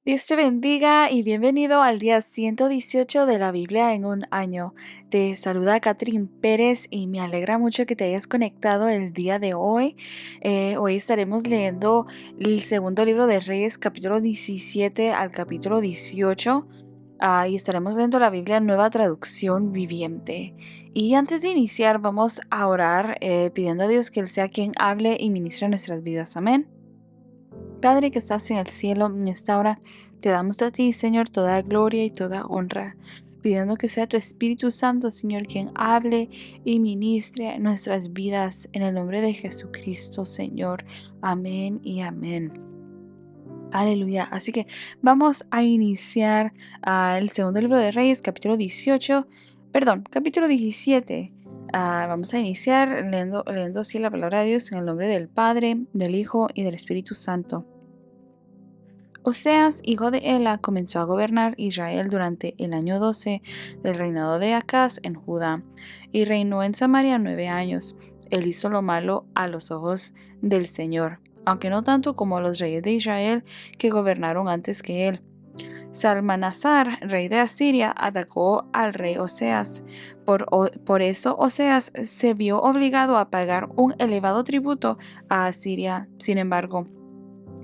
Dios te bendiga y bienvenido al día 118 de la Biblia en un año. Te saluda Catherine Pérez y me alegra mucho que te hayas conectado el día de hoy. Hoy estaremos leyendo el segundo libro de Reyes, capítulo 17 al capítulo 18. Y estaremos leyendo la Biblia Nueva Traducción Viviente. Y antes de iniciar, vamos a orar pidiendo a Dios que Él sea quien hable y ministre nuestras vidas. Amén. Padre que estás en el cielo, en esta hora te damos a ti, Señor, toda gloria y toda honra, pidiendo que sea tu Espíritu Santo, Señor, quien hable y ministre nuestras vidas en el nombre de Jesucristo, Señor. Amén y amén. Aleluya. Así que vamos a iniciar el segundo libro de Reyes, capítulo 17. Vamos a iniciar leyendo así la palabra de Dios en el nombre del Padre, del Hijo y del Espíritu Santo. Oseas, hijo de Ela, comenzó a gobernar Israel durante el año 12 del reinado de Acaz en Judá, y reinó en Samaria 9 años. Él hizo lo malo a los ojos del Señor, aunque no tanto como los reyes de Israel que gobernaron antes que él. Salmanasar, rey de Asiria, atacó al rey Oseas. Por eso Oseas se vio obligado a pagar un elevado tributo a Asiria. Sin embargo,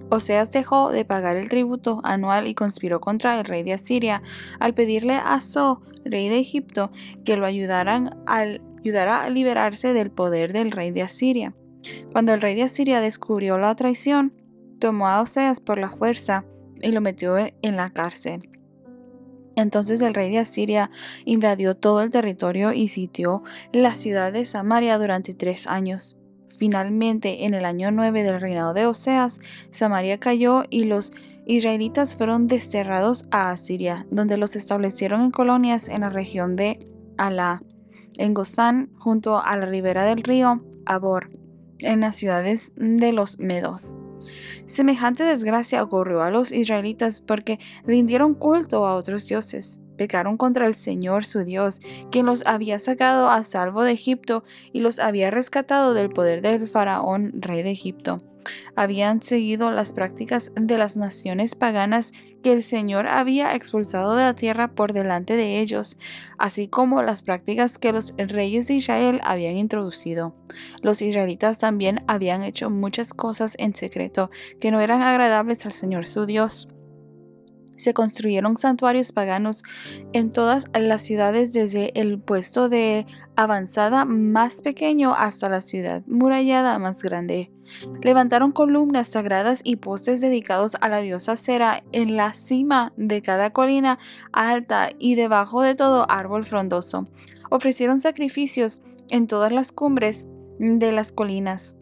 Oseas dejó de pagar el tributo anual y conspiró contra el rey de Asiria al pedirle a So, rey de Egipto, que lo ayudara a liberarse del poder del rey de Asiria. Cuando el rey de Asiria descubrió la traición, tomó a Oseas por la fuerza y lo metió en la cárcel. Entonces el rey de Asiria invadió todo el territorio y sitió la ciudad de Samaria durante 3 años. Finalmente, en el año 9 del reinado de Oseas, Samaria cayó y los israelitas fueron desterrados a Asiria, donde los establecieron en colonias en la región de Alá, en Gozán, junto a la ribera del río Abor, en las ciudades de los Medos. Semejante desgracia ocurrió a los israelitas porque rindieron culto a otros dioses. Pecaron contra el Señor su Dios, quien los había sacado a salvo de Egipto y los había rescatado del poder del faraón, rey de Egipto. Habían seguido las prácticas de las naciones paganas que el Señor había expulsado de la tierra por delante de ellos, así como las prácticas que los reyes de Israel habían introducido. Los israelitas también habían hecho muchas cosas en secreto que no eran agradables al Señor su Dios. Se construyeron santuarios paganos en todas las ciudades, desde el puesto de avanzada más pequeño hasta la ciudad murallada más grande. Levantaron columnas sagradas y postes dedicados a la diosa Sera en la cima de cada colina alta y debajo de todo árbol frondoso. Ofrecieron sacrificios en todas las cumbres de las colinas,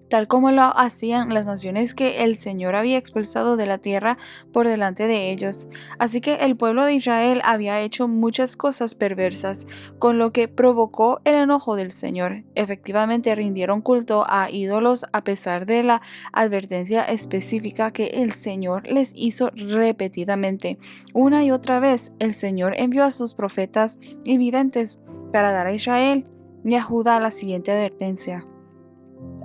tal como lo hacían las naciones que el Señor había expulsado de la tierra por delante de ellos. Así que el pueblo de Israel había hecho muchas cosas perversas, con lo que provocó el enojo del Señor. Efectivamente rindieron culto a ídolos a pesar de la advertencia específica que el Señor les hizo repetidamente. Una y otra vez el Señor envió a sus profetas y videntes para dar a Israel y a Judá la siguiente advertencia: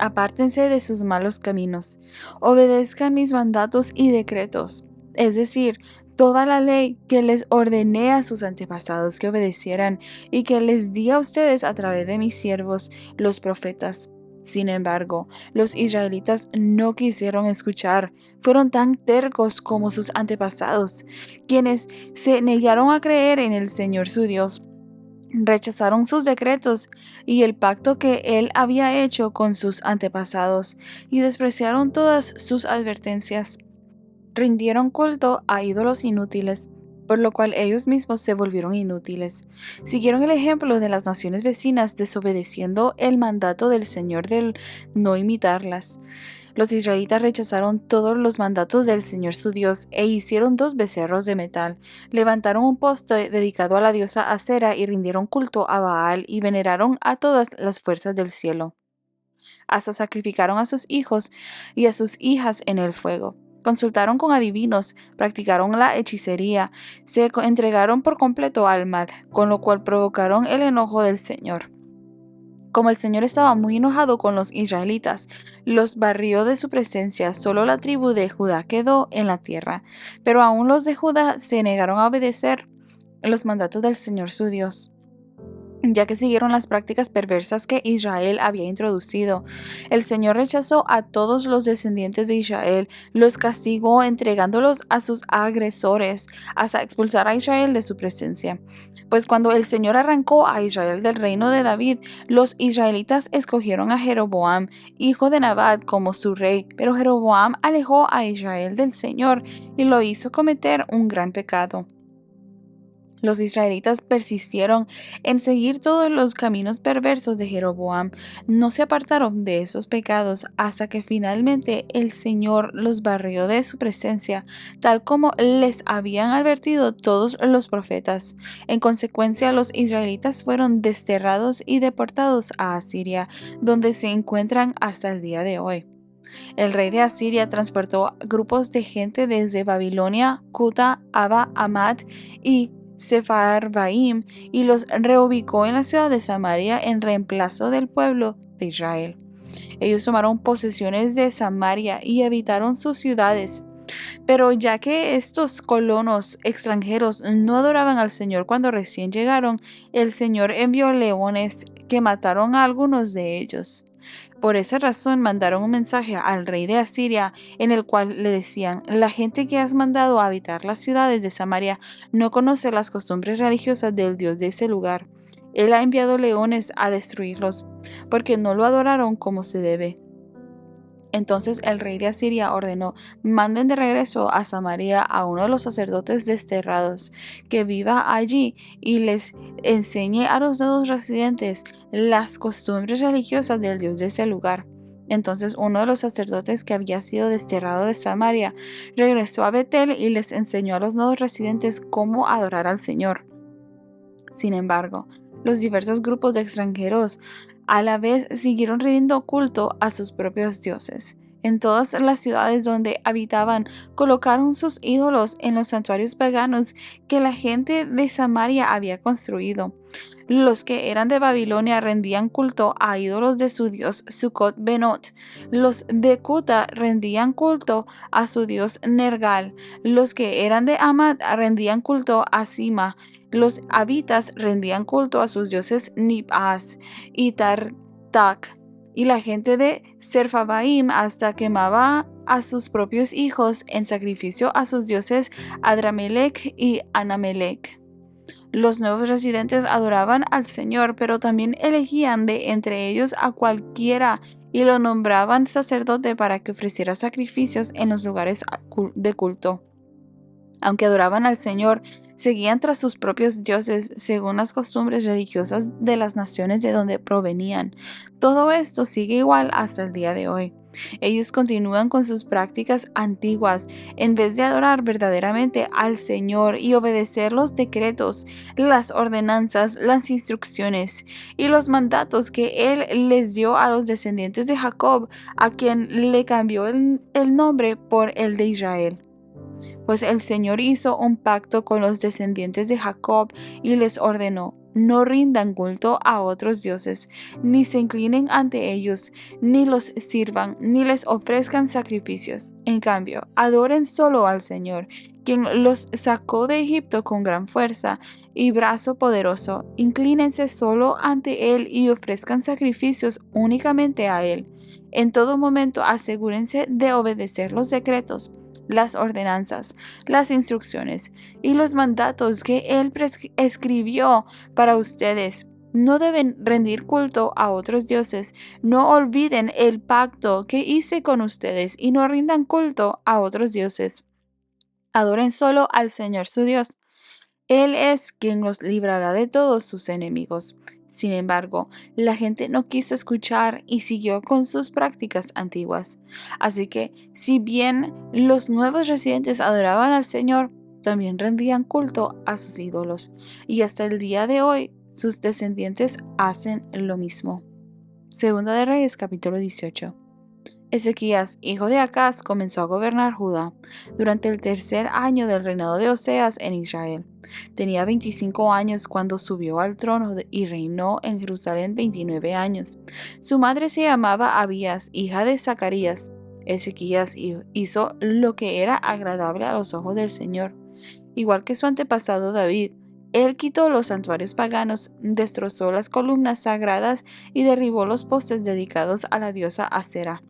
apártense de sus malos caminos, obedezcan mis mandatos y decretos, es decir, toda la ley que les ordené a sus antepasados que obedecieran y que les di a ustedes a través de mis siervos, los profetas. Sin embargo, los israelitas no quisieron escuchar, fueron tan tercos como sus antepasados, quienes se negaron a creer en el Señor su Dios. Rechazaron sus decretos y el pacto que él había hecho con sus antepasados, y despreciaron todas sus advertencias. Rindieron culto a ídolos inútiles, por lo cual ellos mismos se volvieron inútiles. Siguieron el ejemplo de las naciones vecinas, desobedeciendo el mandato del Señor de no imitarlas. Los israelitas rechazaron todos los mandatos del Señor su Dios e hicieron 2 becerros de metal. Levantaron un poste dedicado a la diosa Asera y rindieron culto a Baal y veneraron a todas las fuerzas del cielo. Hasta sacrificaron a sus hijos y a sus hijas en el fuego. Consultaron con adivinos, practicaron la hechicería, se entregaron por completo al mal, con lo cual provocaron el enojo del Señor. Como el Señor estaba muy enojado con los israelitas, los barrió de su presencia. Solo la tribu de Judá quedó en la tierra, pero aún los de Judá se negaron a obedecer los mandatos del Señor su Dios, ya que siguieron las prácticas perversas que Israel había introducido. El Señor rechazó a todos los descendientes de Israel, los castigó entregándolos a sus agresores hasta expulsar a Israel de su presencia. Pues cuando el Señor arrancó a Israel del reino de David, los israelitas escogieron a Jeroboam, hijo de Nabat, como su rey, pero Jeroboam alejó a Israel del Señor y lo hizo cometer un gran pecado. Los israelitas persistieron en seguir todos los caminos perversos de Jeroboam. No se apartaron de esos pecados hasta que finalmente el Señor los barrió de su presencia, tal como les habían advertido todos los profetas. En consecuencia, los israelitas fueron desterrados y deportados a Asiria, donde se encuentran hasta el día de hoy. El rey de Asiria transportó grupos de gente desde Babilonia, Cuta, Aba, Amad y Sefarvaim y los reubicó en la ciudad de Samaria en reemplazo del pueblo de Israel. Ellos tomaron posesiones de Samaria y habitaron sus ciudades. Pero ya que estos colonos extranjeros no adoraban al Señor cuando recién llegaron, el Señor envió leones que mataron a algunos de ellos. Por esa razón mandaron un mensaje al rey de Asiria en el cual le decían: la gente que has mandado a habitar las ciudades de Samaria no conoce las costumbres religiosas del Dios de ese lugar. Él ha enviado leones a destruirlos, porque no lo adoraron como se debe. Entonces el rey de Asiria ordenó: manden de regreso a Samaria a uno de los sacerdotes desterrados, que viva allí y les enseñe a los nuevos residentes las costumbres religiosas del Dios de ese lugar. Entonces uno de los sacerdotes que había sido desterrado de Samaria regresó a Betel y les enseñó a los nuevos residentes cómo adorar al Señor. Sin embargo, los diversos grupos de extranjeros a la vez siguieron rindiendo culto a sus propios dioses. En todas las ciudades donde habitaban, colocaron sus ídolos en los santuarios paganos que la gente de Samaria había construido. Los que eran de Babilonia rendían culto a ídolos de su dios Sucot-Benot. Los de Cuta rendían culto a su dios Nergal. Los que eran de Amad rendían culto a Sima. Los habitas rendían culto a sus dioses Nibhaz y Tartak. Y la gente de Serfabaim hasta quemaba a sus propios hijos en sacrificio a sus dioses Adramelech y Anamelech. Los nuevos residentes adoraban al Señor, pero también elegían de entre ellos a cualquiera y lo nombraban sacerdote para que ofreciera sacrificios en los lugares de culto. Aunque adoraban al Señor, seguían tras sus propios dioses según las costumbres religiosas de las naciones de donde provenían. Todo esto sigue igual hasta el día de hoy. Ellos continúan con sus prácticas antiguas en vez de adorar verdaderamente al Señor y obedecer los decretos, las ordenanzas, las instrucciones y los mandatos que Él les dio a los descendientes de Jacob, a quien le cambió el nombre por el de Israel. Pues el Señor hizo un pacto con los descendientes de Jacob y les ordenó: no rindan culto a otros dioses, ni se inclinen ante ellos, ni los sirvan, ni les ofrezcan sacrificios. En cambio, adoren solo al Señor, quien los sacó de Egipto con gran fuerza y brazo poderoso. Inclínense solo ante Él y ofrezcan sacrificios únicamente a Él. En todo momento asegúrense de obedecer los decretos, las ordenanzas, las instrucciones y los mandatos que Él escribió para ustedes. No deben rendir culto a otros dioses. No olviden el pacto que hice con ustedes y no rindan culto a otros dioses. Adoren solo al Señor su Dios. Él es quien los librará de todos sus enemigos. Sin embargo, la gente no quiso escuchar y siguió con sus prácticas antiguas. Así que, si bien los nuevos residentes adoraban al Señor, también rendían culto a sus ídolos. Y hasta el día de hoy, sus descendientes hacen lo mismo. Segunda de Reyes, capítulo 18. Ezequías, hijo de Acaz, comenzó a gobernar Judá durante el tercer año del reinado de Oseas en Israel. Tenía 25 años cuando subió al trono y reinó en Jerusalén 29 años. Su madre se llamaba Abías, hija de Zacarías. Ezequías hizo lo que era agradable a los ojos del Señor. Igual que su antepasado David, él quitó los santuarios paganos, destrozó las columnas sagradas y derribó los postes dedicados a la diosa Asera.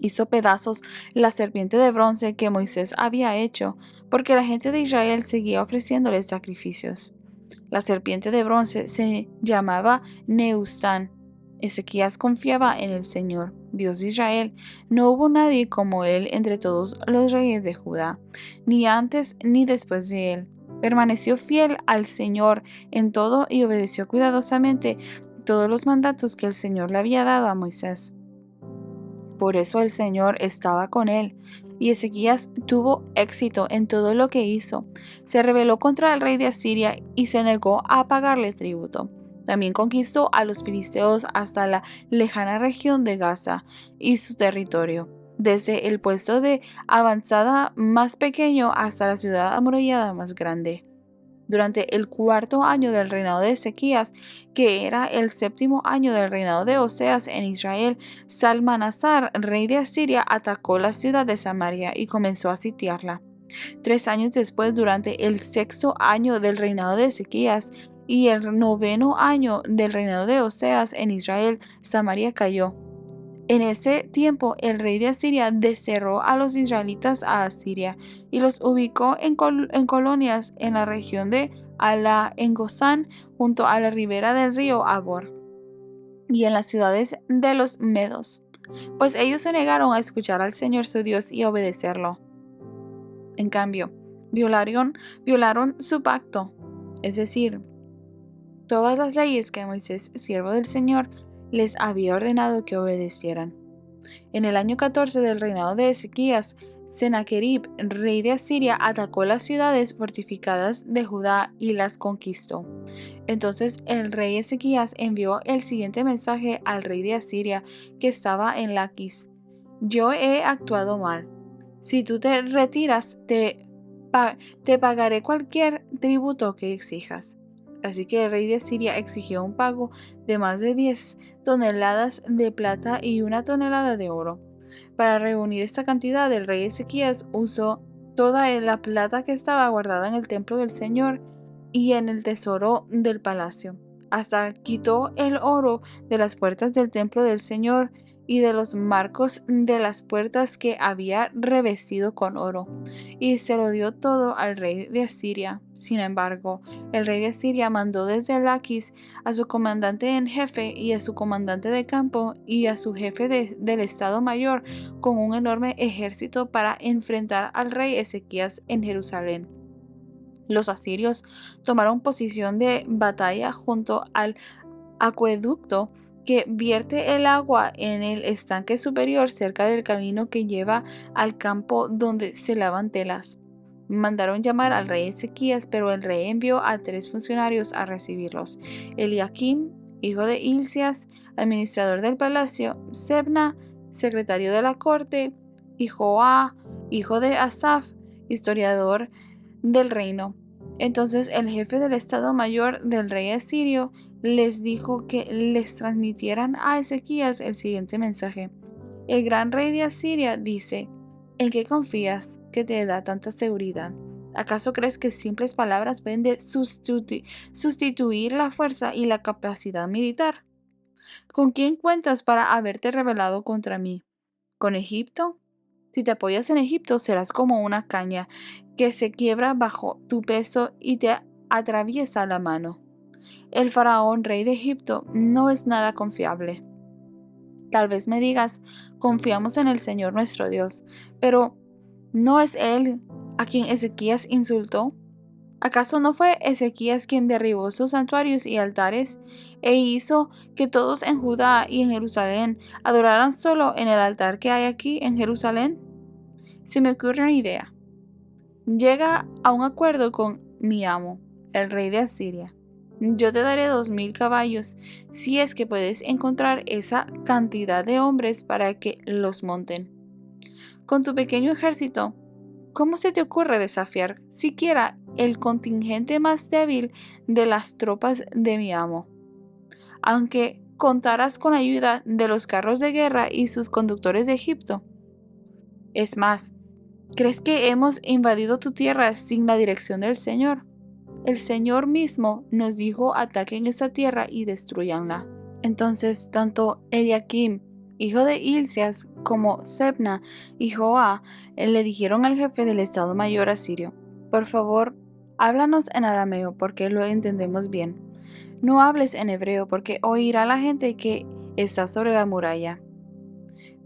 Hizo pedazos la serpiente de bronce que Moisés había hecho, porque la gente de Israel seguía ofreciéndole sacrificios. La serpiente de bronce se llamaba Neustán. Ezequías confiaba en el Señor, Dios de Israel. No hubo nadie como él entre todos los reyes de Judá, ni antes ni después de él. Permaneció fiel al Señor en todo y obedeció cuidadosamente todos los mandatos que el Señor le había dado a Moisés. Por eso el Señor estaba con él, y Ezequías tuvo éxito en todo lo que hizo. Se rebeló contra el rey de Asiria y se negó a pagarle tributo. También conquistó a los filisteos hasta la lejana región de Gaza y su territorio, desde el puesto de avanzada más pequeño hasta la ciudad amurallada más grande. Durante el cuarto año del reinado de Ezequías, que era el séptimo año del reinado de Oseas en Israel, Salmanasar, rey de Asiria, atacó la ciudad de Samaria y comenzó a sitiarla. 3 años después, durante el sexto año del reinado de Ezequías y el noveno año del reinado de Oseas en Israel, Samaria cayó. En ese tiempo, el rey de Asiria desterró a los israelitas a Asiria y los ubicó en colonias en la región de Ala, en Gozán, junto a la ribera del río Abor, y en las ciudades de los medos, pues ellos se negaron a escuchar al Señor su Dios y a obedecerlo. En cambio, violaron su pacto, es decir, todas las leyes que Moisés, siervo del Señor, les había ordenado que obedecieran. En el año 14 del reinado de Ezequías, Sennacherib, rey de Asiria, atacó las ciudades fortificadas de Judá y las conquistó. Entonces el rey Ezequías envió el siguiente mensaje al rey de Asiria, que estaba en Laquis: Yo he actuado mal. Si tú te retiras, te pagaré cualquier tributo que exijas. Así que el rey de Asiria exigió un pago de más de 10 toneladas de plata y 1 tonelada de oro. Para reunir esta cantidad, el rey Ezequías usó toda la plata que estaba guardada en el templo del Señor y en el tesoro del palacio. Hasta quitó el oro de las puertas del templo del Señor y de los marcos de las puertas que había revestido con oro, y se lo dio todo al rey de Asiria. Sin embargo, el rey de Asiria mandó desde Laquis a su comandante en jefe y a su comandante de campo y a su jefe del estado mayor con un enorme ejército para enfrentar al rey Ezequías en Jerusalén. Los asirios tomaron posición de batalla junto al acueducto que vierte el agua en el estanque superior cerca del camino que lleva al campo donde se lavan telas. Mandaron llamar al rey Ezequías, pero el rey envió a 3 funcionarios a recibirlos: Eliakim, hijo de Hilcias, administrador del palacio; Sebna, secretario de la corte; y Joá, hijo de Asaf, historiador del reino. Entonces el jefe del estado mayor del rey asirio les dijo que les transmitieran a Ezequías el siguiente mensaje: El gran rey de Asiria dice: ¿En qué confías que te da tanta seguridad? ¿Acaso crees que simples palabras pueden sustituir la fuerza y la capacidad militar? ¿Con quién cuentas para haberte rebelado contra mí? ¿Con Egipto? Si te apoyas en Egipto, serás como una caña que se quiebra bajo tu peso y te atraviesa la mano. El faraón, rey de Egipto, no es nada confiable. Tal vez me digas: confiamos en el Señor nuestro Dios, pero ¿no es Él a quien Ezequías insultó? ¿Acaso no fue Ezequías quien derribó sus santuarios y altares e hizo que todos en Judá y en Jerusalén adoraran solo en el altar que hay aquí en Jerusalén? Se me ocurre una idea. Llega a un acuerdo con mi amo, el rey de Asiria. Yo te daré 2000 caballos, si es que puedes encontrar esa cantidad de hombres para que los monten. Con tu pequeño ejército, ¿cómo se te ocurre desafiar siquiera el contingente más débil de las tropas de mi amo? Aunque contarás con la ayuda de los carros de guerra y sus conductores de Egipto. Es más, ¿crees que hemos invadido tu tierra sin la dirección del Señor? El Señor mismo nos dijo: ataquen esta tierra y destruyanla. Entonces tanto Eliakim, hijo de Hilcias, como Sebna y Joá le dijeron al jefe del Estado Mayor asirio: por favor, háblanos en arameo porque lo entendemos bien. No hables en hebreo porque oirá la gente que está sobre la muralla.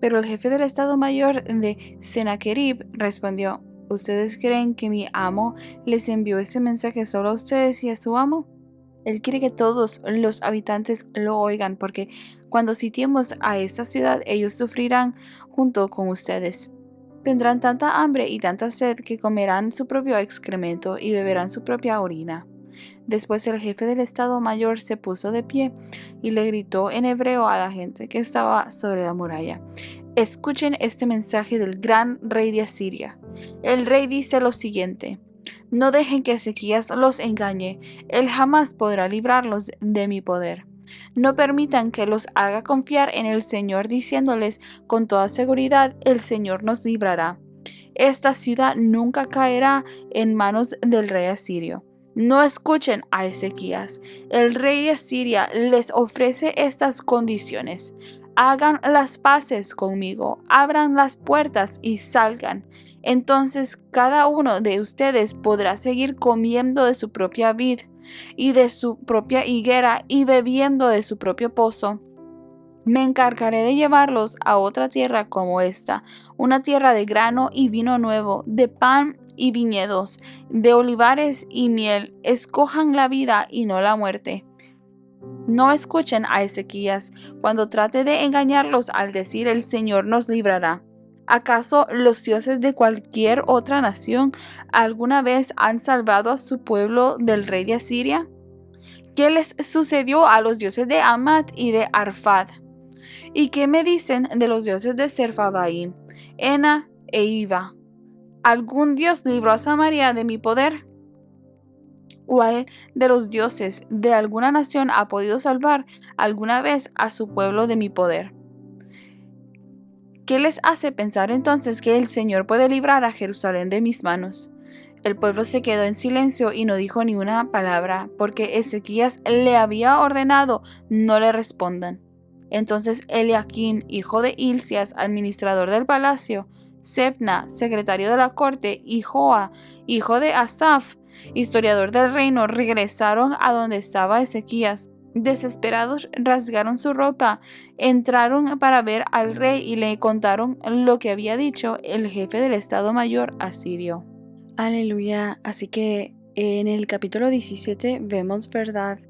Pero el jefe del Estado Mayor de Sennacherib respondió: ¿ustedes creen que mi amo les envió ese mensaje solo a ustedes y a su amo? Él quiere que todos los habitantes lo oigan, porque cuando sitiemos a esta ciudad, ellos sufrirán junto con ustedes. Tendrán tanta hambre y tanta sed que comerán su propio excremento y beberán su propia orina. Después el jefe del Estado Mayor se puso de pie y le gritó en hebreo a la gente que estaba sobre la muralla: escuchen este mensaje del gran rey de Asiria. El rey dice lo siguiente: no dejen que Ezequías los engañe, él jamás podrá librarlos de mi poder. No permitan que los haga confiar en el Señor diciéndoles con toda seguridad: el Señor nos librará. Esta ciudad nunca caerá en manos del rey asirio. No escuchen a Ezequías. El rey de Asiria les ofrece estas condiciones: hagan las paces conmigo, abran las puertas y salgan. Entonces cada uno de ustedes podrá seguir comiendo de su propia vid y de su propia higuera y bebiendo de su propio pozo. Me encargaré de llevarlos a otra tierra como esta, una tierra de grano y vino nuevo, de pan y viñedos, de olivares y miel. Escojan la vida y no la muerte. No escuchen a Ezequías cuando trate de engañarlos al decir: el Señor nos librará. ¿Acaso los dioses de cualquier otra nación alguna vez han salvado a su pueblo del rey de Asiria? ¿Qué les sucedió a los dioses de Amat y de Arfad? ¿Y qué me dicen de los dioses de Serfabaim, Ena e Iva? ¿Algún dios libró a Samaria de mi poder? ¿Cuál de los dioses de alguna nación ha podido salvar alguna vez a su pueblo de mi poder? ¿Qué les hace pensar entonces que el Señor puede librar a Jerusalén de mis manos? El pueblo se quedó en silencio y no dijo ni una palabra, porque Ezequías le había ordenado: no le respondan. Entonces Eliakim, hijo de Hilcias, administrador del palacio, Sebna, secretario de la corte, y Joa, hijo de Asaf, historiador del reino, regresaron a donde estaba Ezequías. Desesperados rasgaron su ropa, entraron para ver al rey y le contaron lo que había dicho el jefe del Estado Mayor asirio. Aleluya. Así que en el capítulo 17 vemos, ¿verdad?,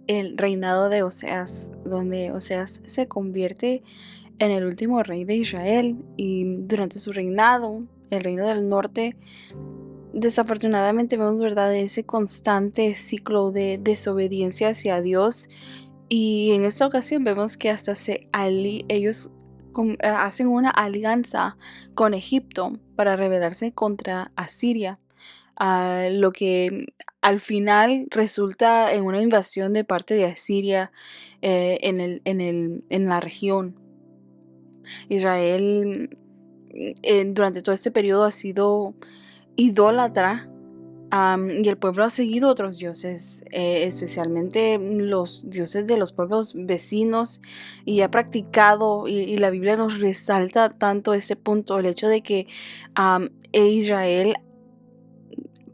el reinado de Oseas, donde Oseas se convierte en el último rey de Israel, y durante su reinado, el reino del norte, desafortunadamente vemos, ¿verdad?, ese constante ciclo de desobediencia hacia Dios. Y en esta ocasión vemos que hasta ellos hacen una alianza con Egipto para rebelarse contra Asiria, lo que al final resulta en una invasión de parte de Asiria en la región. Israel durante todo este periodo ha sido idólatra. Y el pueblo ha seguido otros dioses, especialmente los dioses de los pueblos vecinos, y ha practicado, y la Biblia nos resalta tanto este punto, el hecho de que Israel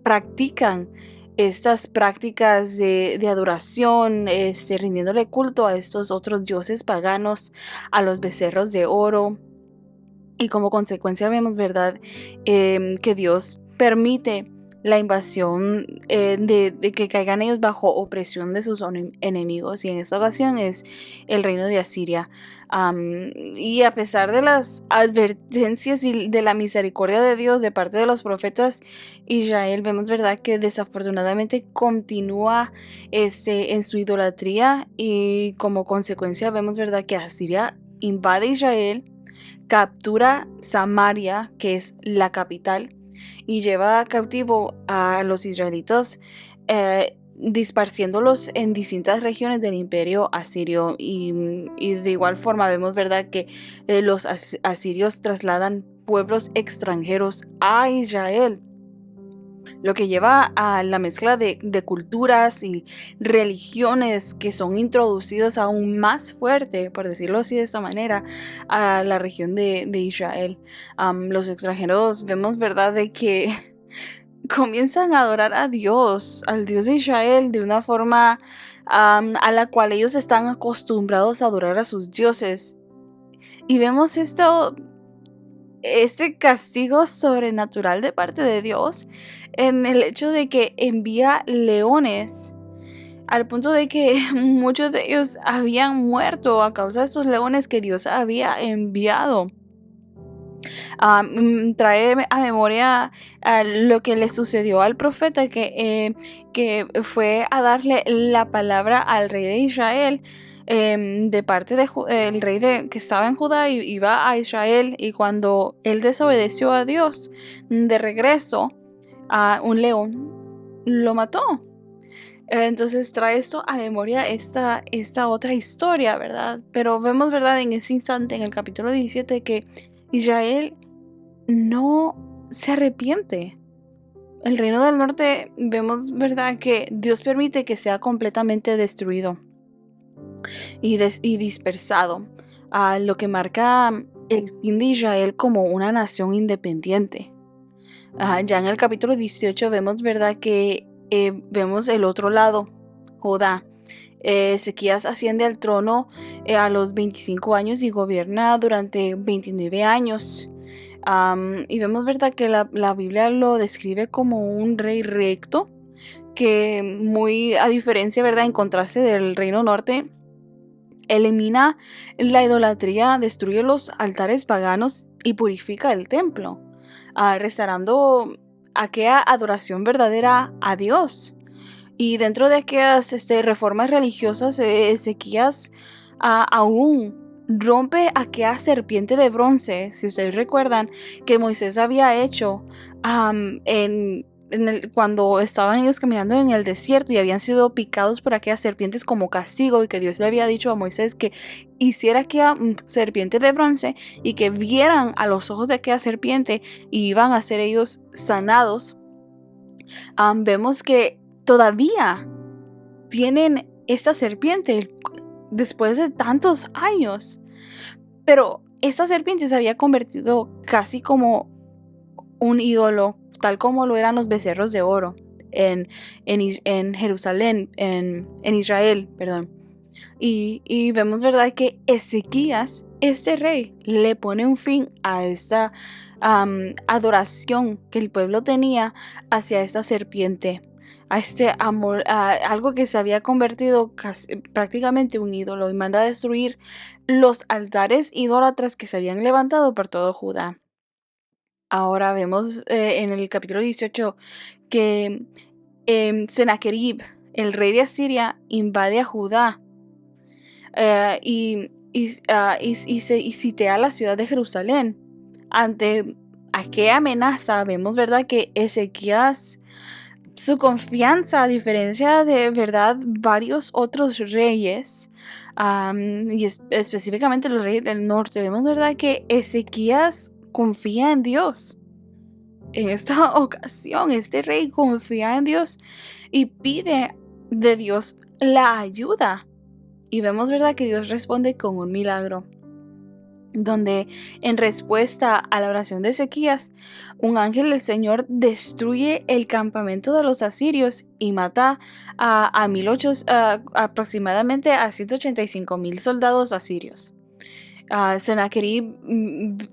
practican estas prácticas de adoración, rindiéndole culto a estos otros dioses paganos, a los becerros de oro. Y como consecuencia vemos, ¿verdad?, que Dios permite la invasión, de que caigan ellos bajo opresión de sus enemigos, y en esta ocasión es el reino de Asiria. Y a pesar de las advertencias y de la misericordia de Dios de parte de los profetas, Israel vemos, ¿verdad?, que desafortunadamente continúa en su idolatría, y como consecuencia vemos, ¿verdad?, que Asiria invade Israel, captura Samaria, que es la capital, y lleva cautivo a los israelitas, disparciéndolos en distintas regiones del imperio asirio. Y de igual forma vemos, ¿verdad?, que los asirios trasladan pueblos extranjeros a Israel, lo que lleva a la mezcla de culturas y religiones que son introducidas aún más fuerte, por decirlo así de esta manera, a la región de Israel. Los extranjeros vemos, ¿verdad?, de que comienzan a adorar a Dios, al Dios de Israel, de una forma a la cual ellos están acostumbrados a adorar a sus dioses. Y vemos este castigo sobrenatural de parte de Dios en el hecho de que envía leones, al punto de que muchos de ellos habían muerto a causa de estos leones que Dios había enviado. Trae a memoria lo que le sucedió al profeta que fue a darle la palabra al rey de Israel, de parte del rey que estaba en Judá, y iba a Israel, y cuando él desobedeció a Dios, de regreso a un león lo mató. Entonces trae esto a memoria esta otra historia, ¿verdad? Pero vemos, ¿verdad?, en ese instante, en el capítulo 17, que Israel no se arrepiente. El reino del norte, vemos, ¿verdad?, que Dios permite que sea completamente destruido y dispersado, a lo que marca el fin de Israel como una nación independiente. Ya en el capítulo 18 vemos, ¿verdad?, que vemos el otro lado, Judá. Ezequías asciende al trono a los 25 años y gobierna durante 29 años. Y vemos, ¿verdad?, que la Biblia lo describe como un rey recto, que muy a diferencia, ¿verdad?, en contraste del reino norte, elimina la idolatría, destruye los altares paganos y purifica el templo, restaurando aquella adoración verdadera a Dios. Y dentro de aquellas reformas religiosas, Ezequías aún rompe aquella serpiente de bronce, si ustedes recuerdan, que Moisés había hecho cuando estaban ellos caminando en el desierto y habían sido picados por aquellas serpientes como castigo, y que Dios le había dicho a Moisés que hiciera aquella serpiente de bronce y que vieran a los ojos de aquella serpiente y iban a ser ellos sanados. Vemos que todavía tienen esta serpiente después de tantos años, pero esta serpiente se había convertido casi como un ídolo, tal como lo eran los becerros de oro en Jerusalén, en Israel, perdón. Y vemos, ¿verdad?, que Ezequías, este rey, le pone un fin a esta adoración que el pueblo tenía hacia esta serpiente, a este amor, a algo que se había convertido prácticamente un ídolo, y manda a destruir los altares idólatras que se habían levantado por todo Judá. Ahora vemos en el capítulo 18 que Sennacherib, el rey de Asiria, invade a Judá, y sitea la ciudad de Jerusalén. Ante aquella amenaza, vemos, ¿verdad?, que Ezequías, su confianza, a diferencia de, ¿verdad?, varios otros reyes, y específicamente los reyes del norte, vemos, ¿verdad?, que Ezequías confía en Dios. En esta ocasión, este rey confía en Dios y pide de Dios la ayuda. Y vemos, ¿verdad?, que Dios responde con un milagro, donde en respuesta a la oración de Ezequías, un ángel del Señor destruye el campamento de los asirios y mata aproximadamente a 185,000 soldados asirios. Sennacherib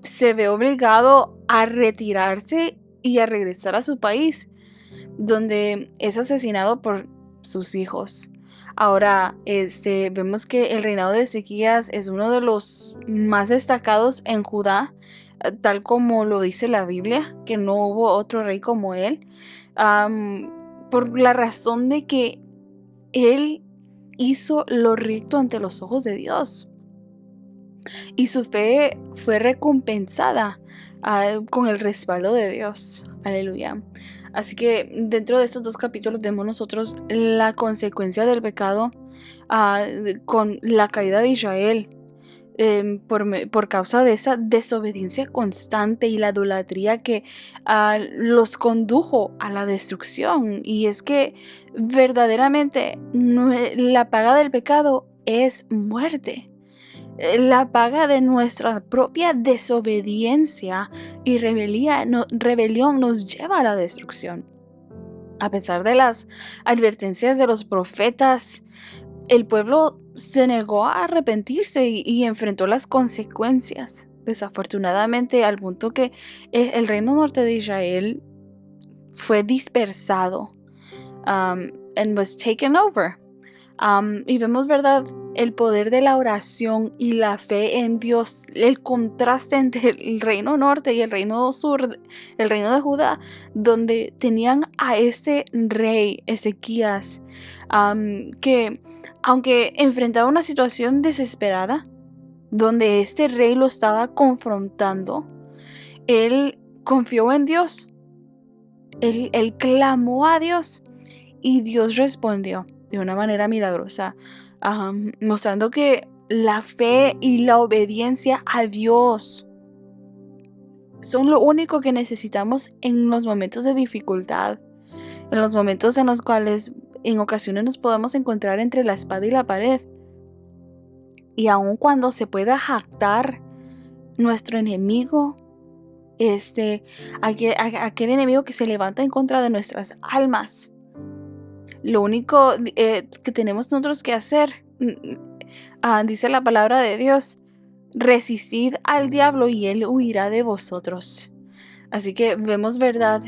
se ve obligado a retirarse y a regresar a su país, donde es asesinado por sus hijos. Ahora, vemos que el reinado de Ezequías es uno de los más destacados en Judá, tal como lo dice la Biblia, que no hubo otro rey como él, por la razón de que él hizo lo recto ante los ojos de Dios. Y su fe fue recompensada con el respaldo de Dios. Aleluya. Así que dentro de estos dos capítulos vemos nosotros la consecuencia del pecado con la caída de Israel. Por causa de esa desobediencia constante y la idolatría que los condujo a la destrucción. Y es que verdaderamente la paga del pecado es muerte. La paga de nuestra propia desobediencia y rebelión nos lleva a la destrucción. A pesar de las advertencias de los profetas, el pueblo se negó a arrepentirse y enfrentó las consecuencias. Desafortunadamente, al punto que el reino norte de Israel fue dispersado, and was taken over. Y vemos, ¿verdad?, el poder de la oración y la fe en Dios, el contraste entre el reino norte y el reino sur, el reino de Judá, donde tenían a este rey Ezequías, que aunque enfrentaba una situación desesperada, donde este rey lo estaba confrontando, él confió en Dios, él clamó a Dios y Dios respondió de una manera milagrosa, mostrando que la fe y la obediencia a Dios son lo único que necesitamos en los momentos de dificultad, en los momentos en los cuales en ocasiones nos podemos encontrar entre la espada y la pared. Y aun cuando se pueda jactar nuestro enemigo, aquel enemigo que se levanta en contra de nuestras almas, lo único que tenemos nosotros que hacer, dice la palabra de Dios, resistid al diablo y él huirá de vosotros. Así que vemos, ¿verdad?,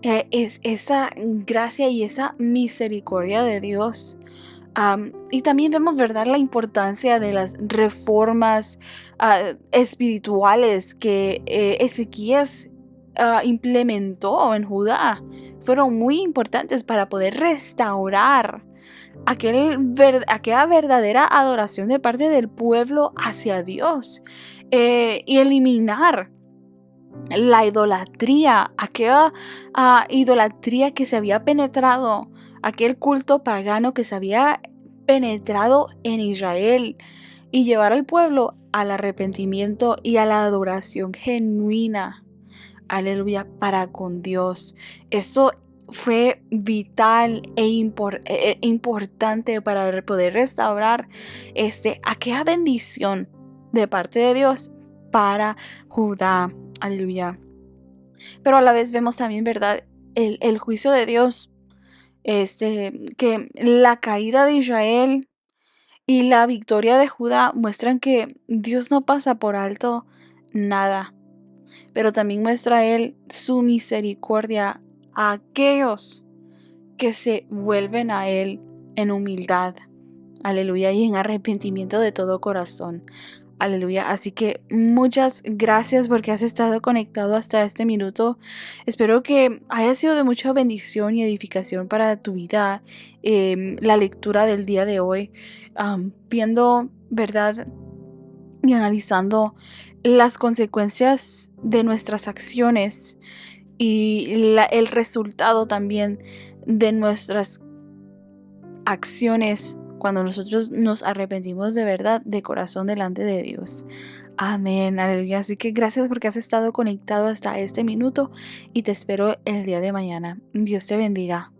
es esa gracia y esa misericordia de Dios. Y también vemos, ¿verdad?, la importancia de las reformas espirituales que Ezequías implementó en Judá. Fueron muy importantes para poder restaurar aquella verdadera adoración de parte del pueblo hacia Dios, y eliminar la idolatría, aquella idolatría que se había penetrado, aquel culto pagano que se había penetrado en Israel, y llevar al pueblo al arrepentimiento y a la adoración genuina, aleluya, para con Dios. Esto fue vital importante para poder restaurar aquella bendición de parte de Dios para Judá. Aleluya. Pero a la vez vemos también, ¿verdad?, el juicio de Dios, que la caída de Israel y la victoria de Judá muestran que Dios no pasa por alto nada, pero también muestra Él su misericordia a aquellos que se vuelven a Él en humildad, aleluya, y en arrepentimiento de todo corazón. Aleluya. Así que muchas gracias porque has estado conectado hasta este minuto. Espero que haya sido de mucha bendición y edificación para tu vida, la lectura del día de hoy, viendo, ¿verdad?, y analizando las consecuencias de nuestras acciones y el resultado también de nuestras acciones cuando nosotros nos arrepentimos de verdad, de corazón, delante de Dios. Amén, aleluya. Así que gracias porque has estado conectado hasta este minuto y te espero el día de mañana. Dios te bendiga.